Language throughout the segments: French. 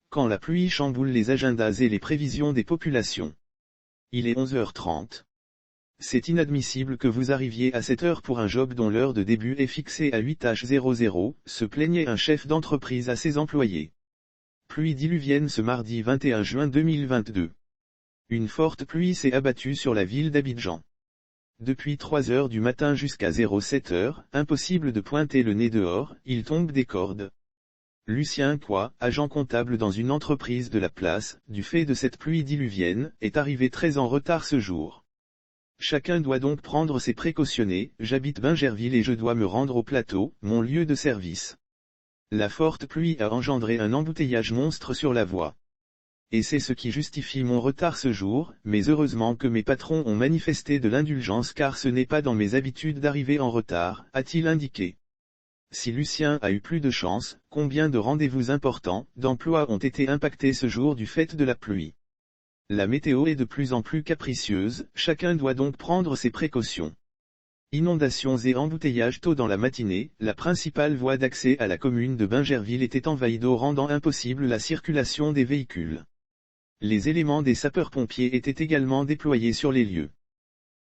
quand la pluie chamboule les agendas et les prévisions des populations. Il est 11h30. C'est inadmissible que vous arriviez à cette heure pour un job dont l'heure de début est fixée à 8h00, se plaignait un chef d'entreprise à ses employés. Pluie diluvienne ce mardi 21 juin 2022. Une forte pluie s'est abattue sur la ville d'Abidjan. Depuis 3 heures du matin jusqu'à 07h, impossible de pointer le nez dehors, il tombe des cordes. Lucien Coy, agent comptable dans une entreprise de la place, du fait de cette pluie diluvienne, est arrivé très en retard ce jour. Chacun doit donc prendre ses précautions. J'habite Bingerville et je dois me rendre au plateau, mon lieu de service. La forte pluie a engendré un embouteillage monstre sur la voie. Et c'est ce qui justifie mon retard ce jour, mais heureusement que mes patrons ont manifesté de l'indulgence car ce n'est pas dans mes habitudes d'arriver en retard, a-t-il indiqué. Si Lucien a eu plus de chance, combien de rendez-vous importants, d'emplois ont été impactés ce jour du fait de la pluie? La météo est de plus en plus capricieuse, chacun doit donc prendre ses précautions. Inondations et embouteillages tôt dans la matinée, la principale voie d'accès à la commune de Bingerville était envahie d'eau rendant impossible la circulation des véhicules. Les éléments des sapeurs-pompiers étaient également déployés sur les lieux.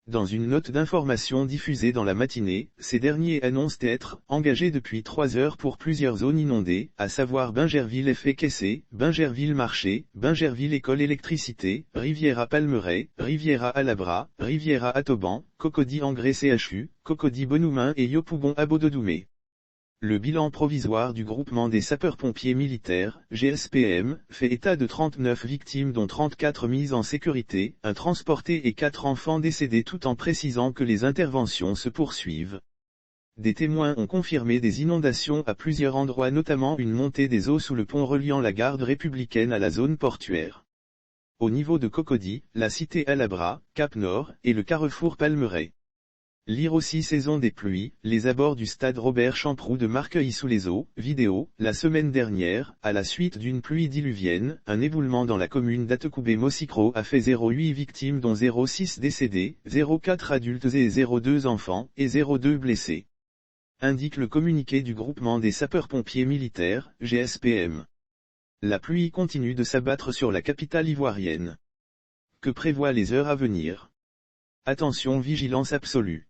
Dans une note d'information diffusée dans la matinée, ces derniers annoncent être engagés depuis 3 heures pour plusieurs zones inondées, à savoir Bingerville Effet Caissé, Bingerville Marché, Bingerville École Électricité, Riviera Palmeraie, Riviera Alabra, Riviera Atoban, Cocody Engrais CHU, Cocody Bonoumin et Yopougon Abododoumé. Le bilan provisoire du groupement des sapeurs-pompiers militaires, GSPM, fait état de 39 victimes dont 34 mises en sécurité, un transporté et 4 enfants décédés tout en précisant que les interventions se poursuivent. Des témoins ont confirmé des inondations à plusieurs endroits, notamment une montée des eaux sous le pont reliant la garde républicaine à la zone portuaire. Au niveau de Cocody, la cité Alabra, Cap-Nord, et le carrefour Palmeraie. Lire aussi Saison des pluies, les abords du stade Robert Champroux de Marqueuil-sous-les-Eaux, vidéo, la semaine dernière, à la suite d'une pluie diluvienne, un éboulement dans la commune d'Atecoubé-Mocicro a fait 0,8 victimes dont 0,6 décédés, 0,4 adultes et 0,2 enfants, et 0,2 blessés. Indique le communiqué du groupement des sapeurs-pompiers militaires, GSPM. La pluie continue de s'abattre sur la capitale ivoirienne. Que prévoient les heures à venir? Attention, vigilance absolue.